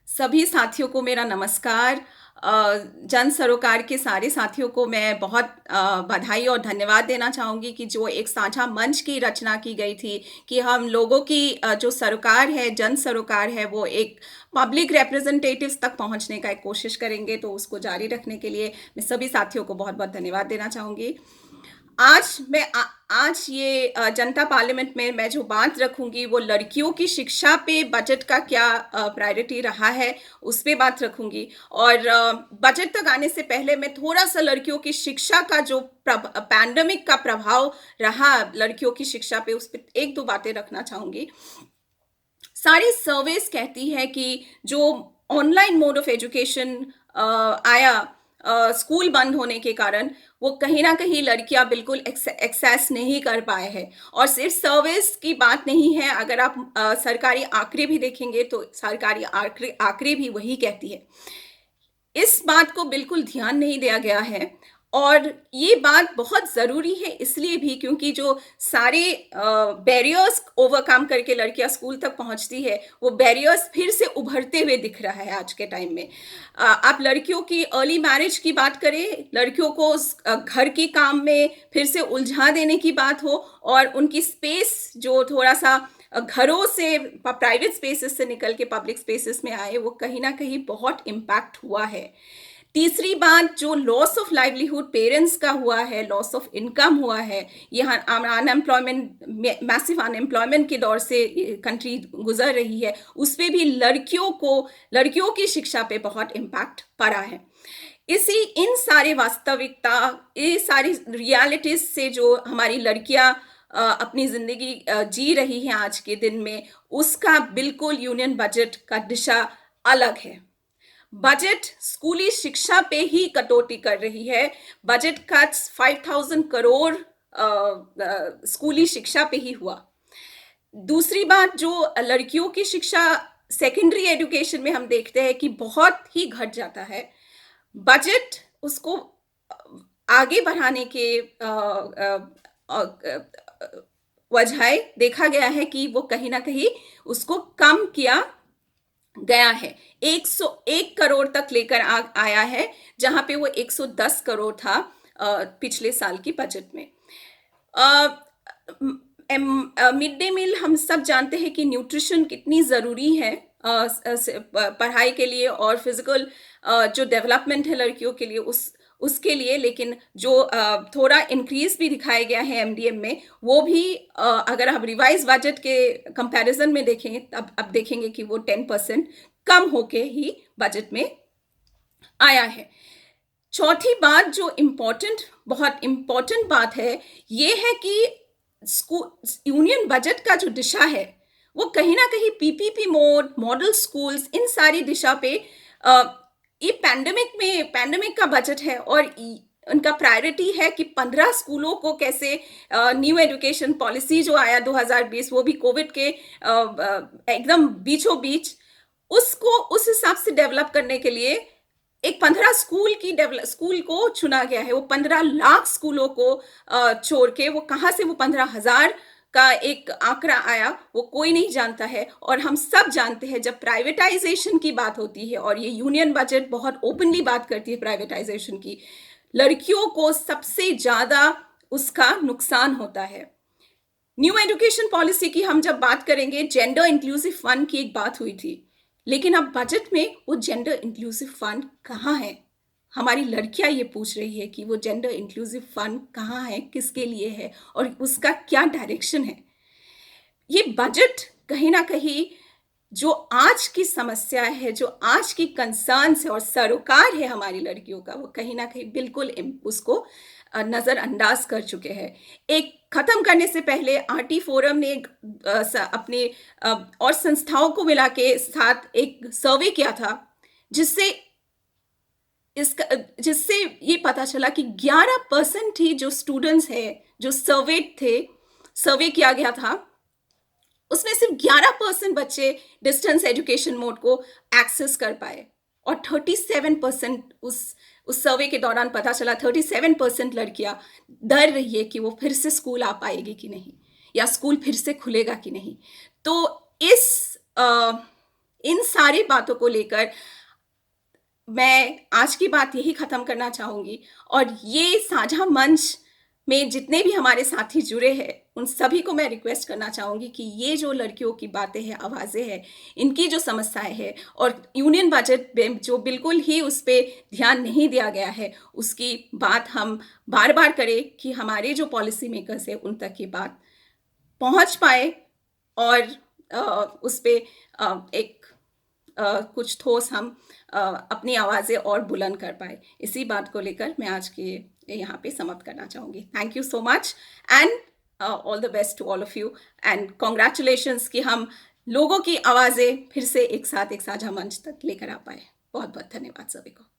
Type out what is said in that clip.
सभी साथियों को मेरा नमस्कार। जन सरोकार के सारे साथियों को मैं बहुत बधाई और धन्यवाद देना चाहूँगी कि जो एक साझा मंच की रचना की गई थी कि हम लोगों की जो सरोकार है, जन सरोकार है, वो एक पब्लिक रिप्रेजेंटेटिव्स तक पहुँचने का एक कोशिश करेंगे, तो उसको जारी रखने के लिए मैं सभी साथियों को बहुत बहुत धन्यवाद देना चाहूँगी। आज ये जनता पार्लियामेंट में मैं जो बात रखूंगी वो लड़कियों की शिक्षा पे बजट का क्या प्रायोरिटी रहा है उस पे बात रखूंगी। और बजट तक आने से पहले मैं थोड़ा सा लड़कियों की शिक्षा का जो पैंडेमिक का प्रभाव रहा लड़कियों की शिक्षा पे उस पे एक दो बातें रखना चाहूंगी। सारी सर्वेस कहती है कि जो ऑनलाइन मोड ऑफ एजुकेशन आया स्कूल बंद होने के कारण, वो कहीं ना कहीं लड़कियां बिल्कुल एक्सेस नहीं कर पाए हैं। और सिर्फ सर्विस की बात नहीं है, अगर आप सरकारी आंकड़े भी देखेंगे तो सरकारी आंकड़े आंकड़े भी वही कहती है। इस बात को बिल्कुल ध्यान नहीं दिया गया है। और ये बात बहुत ज़रूरी है इसलिए भी क्योंकि जो सारे बैरियर्स ओवरकम करके लड़कियां स्कूल तक पहुंचती है, वो बैरियर्स फिर से उभरते हुए दिख रहा है आज के टाइम में। आप लड़कियों की अर्ली मैरिज की बात करें, लड़कियों को घर के काम में फिर से उलझा देने की बात हो, और उनकी स्पेस जो थोड़ा सा घरों से प्राइवेट स्पेसेस से निकल के पब्लिक स्पेसेस में आए, वो कहीं ना कहीं बहुत इम्पैक्ट हुआ है। तीसरी बात, जो लॉस ऑफ लाइवलीहुड पेरेंट्स का हुआ है, लॉस ऑफ इनकम हुआ है, यहाँ अनएम्प्लॉयमेंट, मैसिव अनएम्प्लॉयमेंट के दौर से कंट्री गुजर रही है, उस पर भी लड़कियों की शिक्षा पे बहुत इम्पैक्ट पड़ा है। इन सारे वास्तविकता, ये सारी रियलिटीज से जो हमारी लड़कियां अपनी जिंदगी जी रही हैं आज के दिन में, उसका बिल्कुल यूनियन बजट का दिशा अलग है। बजट स्कूली शिक्षा पे ही कटौती कर रही है। बजट कट्स 5,000 करोड़ स्कूली शिक्षा पे ही हुआ। दूसरी बात, जो लड़कियों की शिक्षा सेकेंडरी एजुकेशन में हम देखते हैं कि बहुत ही घट जाता है। बजट उसको आगे बढ़ाने के वजह देखा गया है कि वो कहीं ना कहीं उसको कम किया गया है। 101 करोड़ तक लेकर आया है, जहां पे वो 110 करोड़ था पिछले साल की बजट में। मिड डे मील, हम सब जानते हैं कि न्यूट्रिशन कितनी ज़रूरी है पढ़ाई के लिए और फिजिकल जो डेवलपमेंट है लड़कियों के लिए, उसके लिए। लेकिन जो थोड़ा इंक्रीज भी दिखाया गया है एमडीएम में, वो भी अगर हम रिवाइज बजट के कंपैरिजन में देखेंगे तब अब देखेंगे कि वो 10% कम होके ही बजट में आया है। चौथी बात जो बहुत इम्पोर्टेंट बात है, ये है कि यूनियन बजट का जो दिशा है, वो कहीं ना कहीं पीपीपी मोड, मॉडल स्कूल्स, इन सारी दिशा पे ये पैंडेमिक का बजट है, और उनका प्रायोरिटी है कि 15 स्कूलों को कैसे न्यू एजुकेशन पॉलिसी जो आया 2020, वो भी कोविड के एकदम बीचों बीच, उसको उस हिसाब से डेवलप करने के लिए एक 15 स्कूल को चुना गया है। वो 15 लाख स्कूलों को छोड़ के, वो कहाँ से वो 15,000 का एक आंकड़ा आया, वो कोई नहीं जानता है। और हम सब जानते हैं जब प्राइवेटाइजेशन की बात होती है, और ये यूनियन बजट बहुत ओपनली बात करती है प्राइवेटाइजेशन की, लड़कियों को सबसे ज्यादा उसका नुकसान होता है। न्यू एजुकेशन पॉलिसी की हम जब बात करेंगे, जेंडर इंक्लूसिव फंड की एक बात हुई थी, लेकिन अब बजट में वो जेंडर इंक्लूसिव फंड कहाँ है? हमारी लड़कियां ये पूछ रही है कि वो जेंडर इंक्लूसिव फंड कहाँ है, किसके लिए है, और उसका क्या डायरेक्शन है। ये बजट कहीं ना कहीं जो आज की समस्या है, जो आज की कंसर्न्स है और सरोकार है हमारी लड़कियों का, वो कहीं ना कहीं बिल्कुल उसको नज़रअंदाज कर चुके हैं। एक खत्म करने से पहले आरटी फोरम ने अपने और संस्थाओं को मिला के साथ एक सर्वे किया था, जिससे ये पता चला कि 11% ही जो स्टूडेंट्स है जो सर्वे किया गया था, उसमें सिर्फ 11% बच्चे डिस्टेंस एजुकेशन मोड को एक्सेस कर पाए। और 37% उस सर्वे के दौरान पता चला, 37% लड़कियां डर रही है कि वो फिर से स्कूल आ पाएगी कि नहीं, या स्कूल फिर से खुलेगा कि नहीं। तो इन सारी बातों को लेकर मैं आज की बात यही ख़त्म करना चाहूँगी और ये साझा मंच में जितने भी हमारे साथी जुड़े हैं, उन सभी को मैं रिक्वेस्ट करना चाहूँगी कि ये जो लड़कियों की बातें हैं, आवाज़ें हैं, इनकी जो समस्याएँ हैं और यूनियन बजट में जो बिल्कुल ही उस पे ध्यान नहीं दिया गया है, उसकी बात हम बार-बार करें कि हमारे जो पॉलिसी मेकर्स हैं, उन तक ये बात पहुँच पाए और उस पे एक कुछ ठोस हम अपनी आवाज़ें और बुलंद कर पाए। इसी बात को लेकर मैं आज के यहाँ पे समाप्त करना चाहूँगी। Thank you so much and all the best to all of you and congratulations कि हम लोगों की आवाज़ें फिर से एक साथ एक साझा मंच तक लेकर आ पाए। बहुत-बहुत धन्यवाद सभी को।